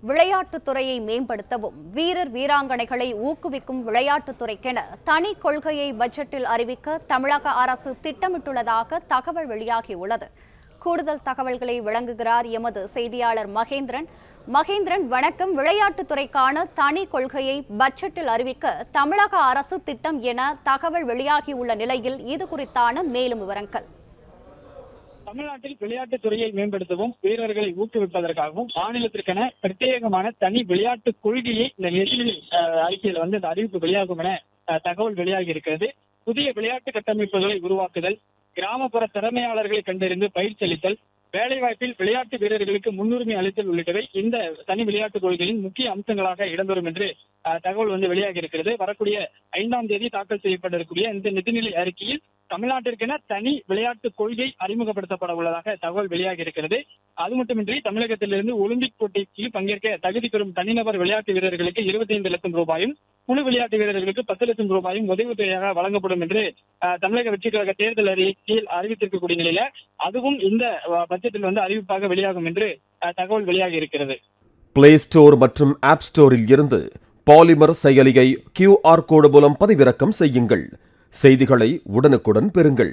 விளையாட்டுத் துறையை மேம்படுத்தவும் வீரர் வீராங்கனைகளை ஊக்குவிக்கும் விளையாட்டுத்துறைக்கென தனி கொள்கையை பட்ஜெட்டில் அறிவிக்க தமிழக அரசு திட்டமிட்டுள்ளதாக தகவல் வெளியாகியுள்ளது. கூடுதல் தகவல்களை வழங்குகிறார் எமது செய்தியாளர் மகேந்திரன். வணக்கம். விளையாட்டுத்துறைக்கான தனி கொள்கையை பட்ஜெட்டில் அறிவிக்க தமிழக அரசு திட்டம் என தகவல் வெளியாகியுள்ள நிலையில் இது குறித்தான மேலும் விவரங்கள். தமிழ்நாட்டில் விளையாட்டுத் துறையை மேம்படுத்தவும் வீரர்களை ஊக்குவிப்பதற்காகவும் மாநிலத்திற்கென பிரத்யேகமான தனி விளையாட்டு கொள்கையை இந்த நிதிநிலை அறிக்கையில் இந்த அறிவிப்பு வெளியாகும் என தகவல் வெளியாகி இருக்கிறது. புதிய விளையாட்டு கட்டமைப்புகளை உருவாக்குதல், கிராமப்புற திறமையாளர்களை கண்டறிந்து பயிற்சி அளித்தல், வேலைவாய்ப்பில் விளையாட்டு வீரர்களுக்கு முன்னுரிமை அளித்தல் உள்ளிட்டவை இந்த தனி விளையாட்டுக் கொள்கையின் முக்கிய அம்சங்களாக இடம்பெறும் என்று தகவல் வெளியாகி இருக்கிறது. வரக்கூடிய 5ஆம் தேதி தாக்கல் செய்யப்பட்டிருக்கூடிய இந்த நிதிநிலை அறிக்கையில் தமிழ்நாட்டிற்கென தனி விளையாட்டு கொள்கை அறிமுகப்படுத்தப்பட உள்ளதாக தகவல் வெளியாகி இருக்கிறது. அது மட்டுமின்றி தமிழகத்திலிருந்து ஒலிம்பிக் போட்டிக்கு பங்கேற்க தகுதி பெறும் தனிநபர் விளையாட்டு வீரர்களுக்கு 25 லட்சம் ரூபாயும், குழு விளையாட்டு வீரர்களுக்கு 10 லட்சம் ரூபாயும் உதவித்தொகையாக வழங்கப்படும் என்று தமிழக வெற்றி கழக தேர்தல் அறிக்கையில் அறிவித்திருக்கக்கூடிய நிலையில அதுவும் இந்த பட்ஜெட்டில் அறிவிப்பாக வெளியாகும் என்று தகவல் வெளியாகி இருக்கிறது. பிளே ஸ்டோர் மற்றும் ஆப் ஸ்டோரில் இருந்து பாலிமர் செயலியை QR கோடு மூலம் பதிவிறக்கம் செய்யுங்கள். செய்திகளை உடனுக்குடன் பெறுங்கள்.